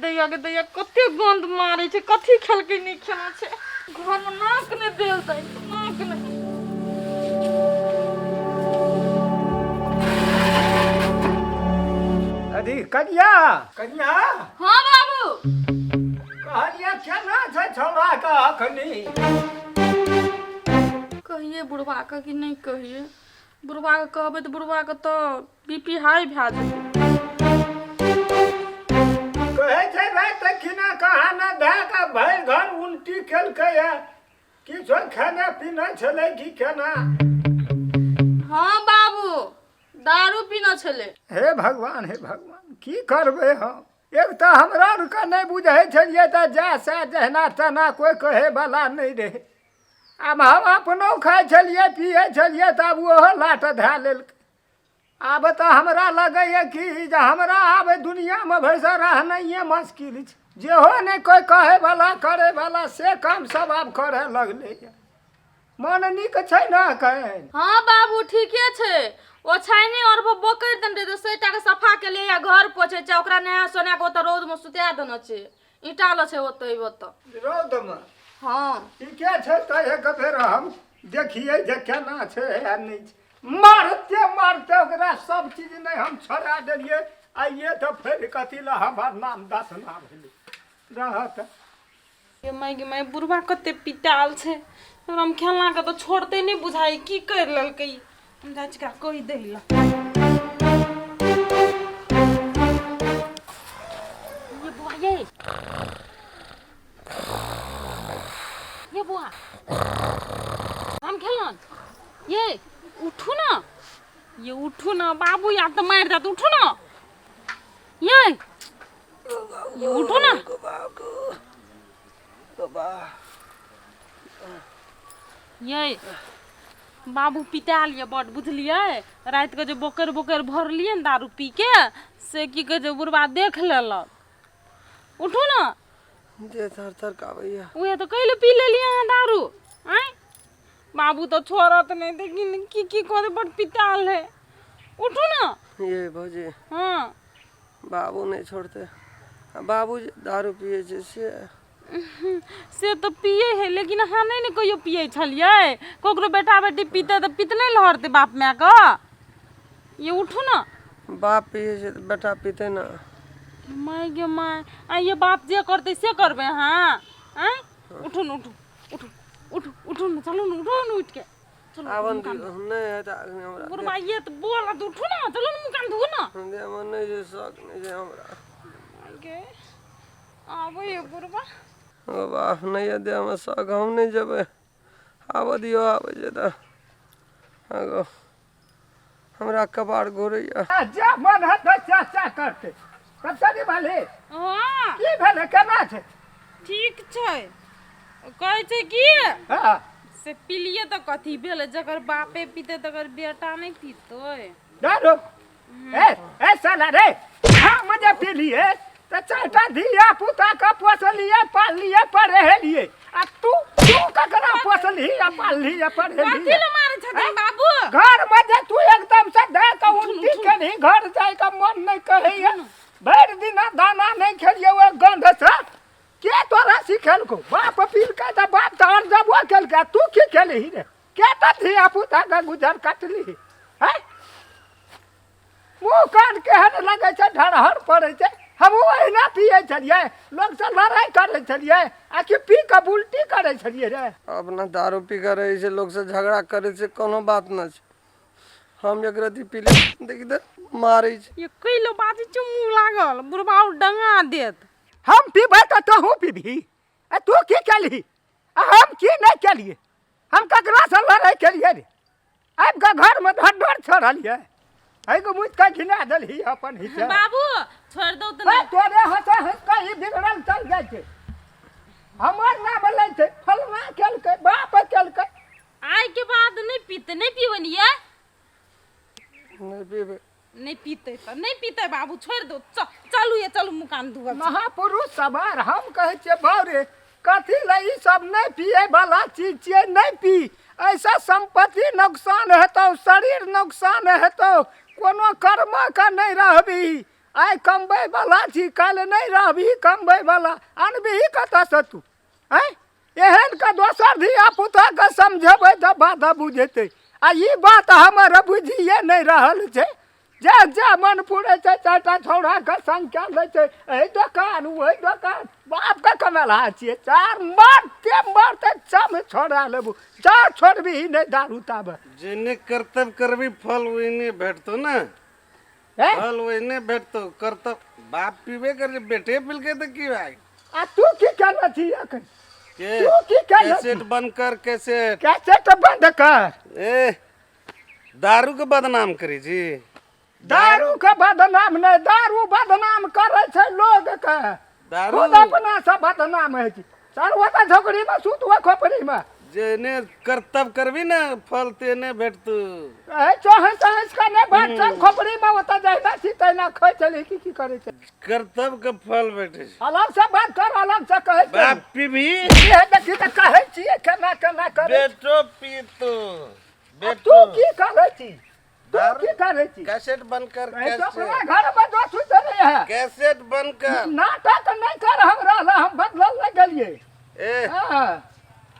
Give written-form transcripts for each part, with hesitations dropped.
दैया कते गंध मारे छे कथी खेलके नहीं खेला छे घर में नाक ने देल तै नाक ने अरे कन्या कन्या हां बाबू कहलिया केना छै छौड़ा का अखनी कहिए बुढ़वा का कि नहीं कहिए बुढ़वा के कहबे तो बुढ़वा के तो बीपी हाई भए जेतै कहै छै रात खिना कहा ना धै का भरि घर उल्टी केलकै है किछो खाना पीना छलै कि केना हाँ बाबू दारू पीना छले हे भगवान की करबै हम एक तो हमरा आरके नहीं बुझै छलिए तऽ जा सा जहना तना कोई कहे वाला नहीं रहे आब हम अपनो खाइ छलिए पिए छलिए तब ओहो लाट धै लेलकै आब तऽ हमरा लगैए कि जे हमरा आब दुनियामे भैसा रहनाइए मुश्किल छै जेहो नहीं कोई कहे वाला करे वाला से काम सब आब करे लगलै मन नीक छै न कहे हाँ बाबू ठीके छे ओ छैनी और वो बोकर दन दे सेटा के सफा के ले या घर पोछे छै ओकरा नया सोना के ओत रोड में सुता देना छै ईटा ल छै ओतै रौद में हाँ ठीके छै तऽ एक बेर हम देखिए जे केना छै आ नहीं छै मारते ओकरा सब चीज नहीं हम छोड़ा देलिए आइए तो फिर कथी ला हमार नाम दसना भेलै रहत ये मैं बुढ़वा कते पिटाल छे और हम खेलना के तो छोड़ते नहीं बुझाई की कर ललकै हम जाय छिका कहि दैला ये बुआ ये बुआ हम खेलना ये उठू ना बाबू या तो मार जात उठू ना ये उठू ना ये बाबू पिटा लिया बड़ बुझलिए रात के जो बोकर भरलिए न दारू पी के से की कहे बुढ़वा देख लेलक उठू ना जे थर कावैया उहे तो कइले पी लेलिए हां दारू हैं बाबू तो छोड़त नहीं लेकिन की करे बड़ पिटाल है उठू ना ये भौजी हां बाबू नहीं छोड़ते बाबू दारू पिए छै से तो पिए है लेकिन हाँ नहीं ने कहियो पिए छलिए कोकरो बेटा बेटी पीते तो पितने लहरते बाप माय का ये उठू ना बाप पिए छै बेटा पीते ना माय गे माय आ ये बाप जे करते से करबे हाँ हैं उठू न उठू न चलो न उठो न उठ के चलो आवन नहीं है त हमरा बुढ़वा ये तो बोला तो उठू ना चलो न मुकान धो ना दे मन नहीं जे शौक नहीं जे हमरा के आबे ये बुढ़वा ओ बाप नहीं है दे हम शौक हम नहीं जबे आब दियो आबे जे त आगो हमरा कबाड़ घोरैया जा मन है तो चा करते कतरी वाले हां की भेले केना छै ठीक छै कहै छै की हां से पिलिए तो कथी भेल जकर बापे पीते तकर बेटा नहीं पीतोय दारू ए साला रे हम जे पिलिए त चारटा धिया पुता का पोसलिए पालिए पढ़ेलिए आ तू ककरा पोसली आ पालली आ पढ़ेली कथी ल मारे छथिन बाबू घर में जे तू एकदम से दे के उल्टी करी घर जाय के मन नहीं कहैया भर दिन दाना नहीं खेलिए वो गंध से के तोरा सिखेलको बाप पील के त बाप तोर जबो केलका तू की केलही रे केटा धिया पुता का गुजर काटली है मुंह कान केहन लगे छै ढरहर पड़े छै हम ओहिना पिए छलिए लोग से लड़ाई करे छलिए आ कि पी के उल्टी करे छलिए रे अपना दारू पी कर रहे से लोग से झगड़ा करे से कोनो बात न छै हम एक रति पी ले देखि दे मारै छै ये कइलो बात चुमू लागल बुढ़वा डंगा देत हम पीबै त तोहू पीबही आ तू की केलही आ हम की नहीं केलिए हम ककरा से लड़ाई केलिए रे आब के घर में ढड्ढर छोड़लिए है को मुझ का घिना देलही अपन हिस्सा बाबू छोड़ दो तो तोरे हंस कहीं बिगड़ल चल जाय छै हमर नाम लै छै फलना केलकै बाप केलकै आइ के बाद नहीं पीवनिए नहीं पीबे नहीं पीते बाबू छोड़ दो चलू ये चलू मुकान धुआ महापुरुष सवार हम कहे छे बारे कथी ले ई सब नहीं पिए वाला चीज छिए नहीं पी ऐसा संपत्ति नुकसान हेतौ शरीर नुकसान हेतौ कोनो कर्म का नहीं रहबी आइ कमबै वाला छी, काल्हि नहि रहबही कमबै वाला, अनबिही कतऽसँ तू? आँय एहन के दोसर धिया पुताके समझेबै तऽ बात बुझेतै, आ ई बात हमर बुझिए नहि रहल छै। जे मन पुरै छै चारिटा छौड़ाके संग कए लै छै, एहि दोकान ओहि दोकान, बापके कमेला छियै। चार मारते चम छोड़ा लेबू, चार छोड़बिही नहि दारू ताबे। जेने कर्तव्य करबी फल वहीने भेटतो ना, हैं? फल वहीने भेटतो। कर्तव्य बाप पीबे कर, बेटे पिल के तो की भाई आ तू की करना छी एखन? के तू की करना कैसेट बंद कर, कैसेट कैसे तो बंद कर। ए दारू के बदनाम करी जी। दारू के बदनाम नहीं, दारू बदनाम करे छै लोग के, दारू खुद अपना से बदनाम है छी। सरवता झोकड़ी में सुतवा खोपड़ी में जेने कर्तव्य करबी ना फल तेने भेटतो। चौहस चौहस का नहीं बैठ चल खोपड़ी में ओता जाइना छी तैना खै चली की करे छै। कर्तव्य के फल भेटे छै। अलग से बात कर, अलग से कहे छै। बाप पीबी ये देखी त कहे छी केना केना करे। बेटो पीतो, तू बेटो की करे छी? तू दारू- की करे छी? कैसेट बंद कर, अपना कैसेट घर में जो सुत रहे है कैसेट बंद कर। नाटक नहीं कर हमरा ला, हम बदलल नहीं गेलिए। ए हाँ,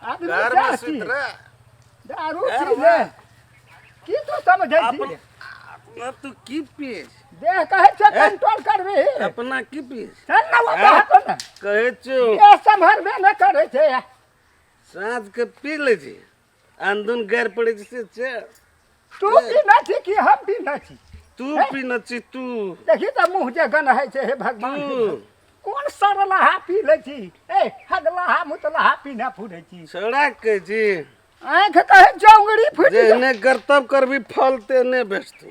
आदमी घर क्या में छी? सुत रह। दारू घर चीज में। है की तू समझे छी? अपना तू की पिए देह कहे छ कंट्रोल करबी, अपना की पिए चल ना वो बात ना कहे छो ये संभरबे न करे छे। साँझ के पी ले छी, आंदन गैर पड़े से छे। तू पीना छी कि हम पीना छी? तू पी न छी तू। देखी त मुंह जे गन है छे, हे भगवान तू कौन सरलहा पी ले छी? ए हगलहा मुतलहा पीना फुरे छी। छोड़ा के जी आंख कहे चौंगड़ी फुट जा। जेने कर्तव्य करबी फल तेने बेचतू।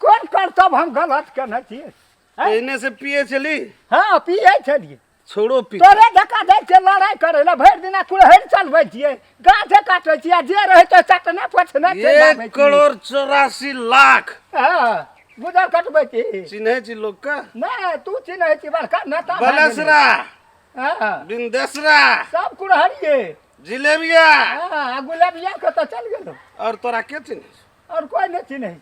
कौन कर्तव्य हम गलत करना चाहिए? एने से पिए चली, हाँ पिए छलिए। छोड़ो पी। तोरे धक्का दै छै लड़ाई करे ला, भरि दिना कुड़हरि चलबै छियै, गाछे काटै छियै, जे रहै तो चटने पछने 1,84,00,000 हाँ गुजर कटबै छी। चिन्हे छी लोग का। नहीं तू चिन्है छी बड़का नेता भए गेलै। बलसरा, हाँ बिंदेसरा, सब कुड़हरिए। जिलेबिया हाँ गुलाबिया के तो चल गेलो, और तोरा के चिन्हे? और कोई नहीं चिन्है।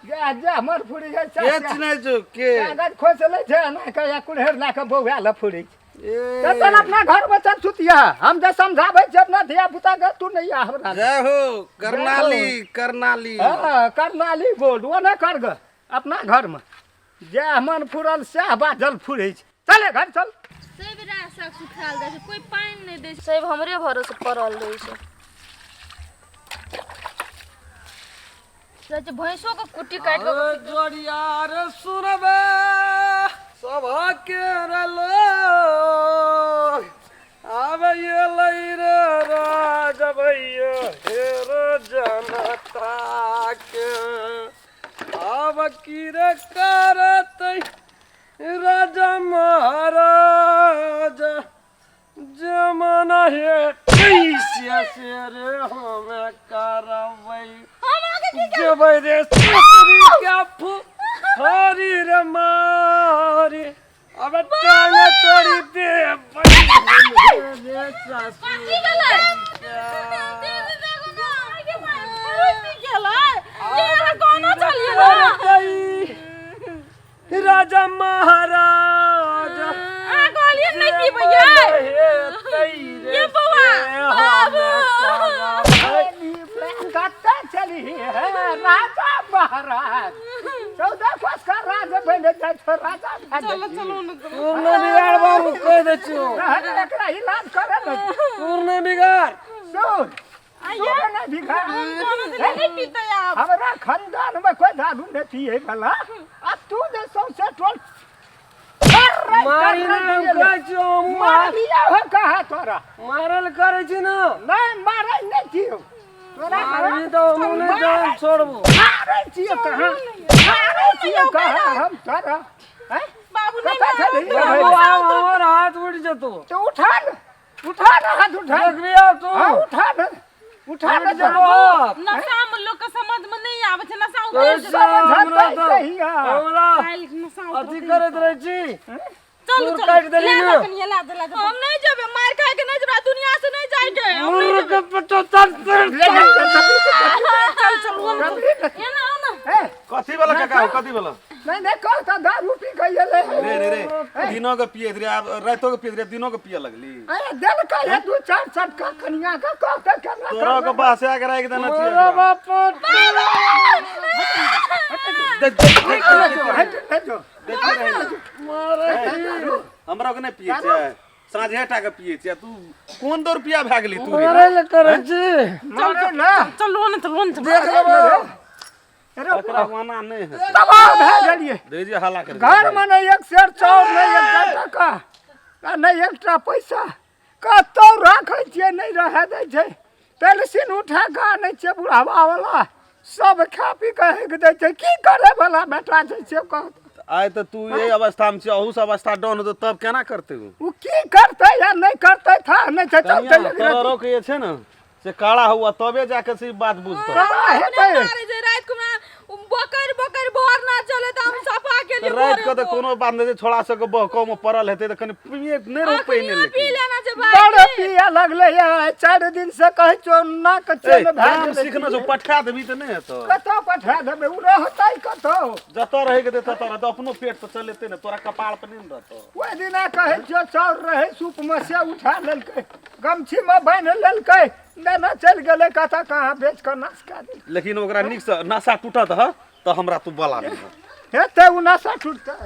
जा जा मर फुरी है के चिन्हे छो के? कागज खोस लै छै ना कहिया कुड़हरि ला के बौआ ला फुरै छै। ए, तो चल अपना घर में चल सुतिया, हम जे समझाबै छी अपना धिया पुता के, तू नहीं आ हमरा। जय हो करनाली, करनाली। हाँ करनाली बोल वो न कर ग अपना घर में, जे मन फुरल सह बाजल फुरै छै। चले घर चल। सेब रा साग सुखाल दै छै, कोई पानी नहीं दै छै, सेब हमरे भरोसे पड़ल रहै छै। सच भैंसों के कुट्टी काट के जोड़िया रे सुनबे सभा के रलो आवे ये लई रे राज भैया हे रे जनता के आव की रे करत राजा महाराज जमाना है कैसे से रे हमें करवई जब रे सुतरी क्या हरी रे मारी अब टांग तोड़ी दे रे सासू राजा महाराज ये चली है राजा महाराज 14 वर्ष का राजा बने जाए तो राजा चलो चलो न पूर्ण बिगाड़ बाबू कह दे छु एकरा इलाज करे न। पूर्ण बिगाड़ सुन आइए ना भिखा नहीं पीते आप। हमरा खानदान में कोई दारू नहीं पिए वाला, अब तू जे सौसे टोल मारी ना हम कह छु मार लिया हो कहा तोरा? मारल करे छी ना नहीं मारे नहीं थियो तोरा मारी तो हम नहीं जान छोड़बो। मारे छियो कहां? मारे छियो कहां हम तोरा? हैं बाबू नहीं कता चली बाबू हमर हाथ उड़ जतो तो उठा ना हाथ उठा। देख लिया तू हां उठा ना उठ जा। नशा में लोग के समझ में नहीं आवे छै, नशा कैसे उतर हमरा तो कहिया हमरा नशा अथी करत रहे छी चल चोर काट देली ना हम नहीं जेबे, मार खाए के नहीं जेबे, दुनिया से नहीं जाएंगे हम नहीं मुर्ग जेबे। के पटो तर ले जा चल चल वो ना जल्दी ये ना आओ ना ए कथी वाला काका कथी वाला? नहीं नहीं कहता दारू पी के ले रे रे रे दिनों के पिए रे रातों के पिए रे दिनों के पिए लगली अरे दिल का ये 2-4 चटका कनिया का कहता करना तोरा के पास आके रह के देना चाहिए हमरा के नहीं पिए छै साँझे टा के पिए छै तू कोन 2 रुपया भए गेली तू अरे ले करे छी चल लोन देख लेबो एकरा माना नहीं है दबाव भए गेलिए दे जे हल्ला कर घर में नहीं 1 सेर चाउर नहीं 1 टका आ नहीं 1 टा पैसा कतौ राखै छियै नहीं रहे दै छै पेंशन उठा के आनै छियै बुढ़ावा वाला सब खा पी के हेक दै छै की करे वाला बेटा छै से कह आय तो तू ये अवस्था में छ अहू से अवस्था डाउन हो तब केना करते वो की करते या नहीं करते था नहीं छै चलते तोरो के ये छै ना से काला हुआ तबे जाके से बात बुझतो कमा हेतै रात को बकर बकर भर ना चले त हम सफा के लिए रात को तो कोनो बात नहीं छोड़ा सके बहको में पड़ल हेते त कनी पिए नहीं रो पहिने पी लेकिन लेना जे बड़ पिया लगले या 4 दिन से कहै छौ ना के चल भाग काम सीखना जो पठा देबी त नहीं हेतो कतौ पठा देबे उ रहतै कतौ जतो रहे के देतो तोरा तो अपनो पेट तो चलेते ने तोरा कपाल पर नहीं रहतो ओइ दिना कहै छौ चाउर रहे सूप में से उठा लेलकै गमछी में बांध लेलकै देना चल गेलै कता कहाँ बेच के नाश कऽ दे लेकिन ओकरा निक से नशा टूटत ह तो हमरा तू बोला नहीं हेतै उ नशा टूटतै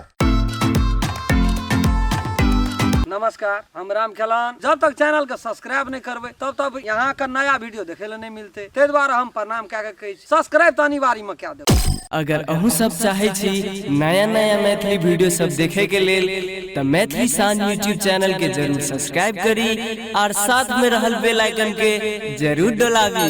नमस्कार हम राम खेलान जब तक चैनल के सब्सक्राइब नहीं करबे तब तक यहाँ का नया वीडियो देखे ले नहीं मिलते ते द्वारा हम प्रणाम कह के कही सब्सक्राइब तो अनिवार्य में क्या दे अगर अहू सब चाहे छी नया नया मैथिली वीडियो सब देखे के लेल त मैथिली साँझ यूट्यूब चैनल के जरूर सब्सक्राइब करी और साथ में रहल बेल आइकन के जरूर दबावी।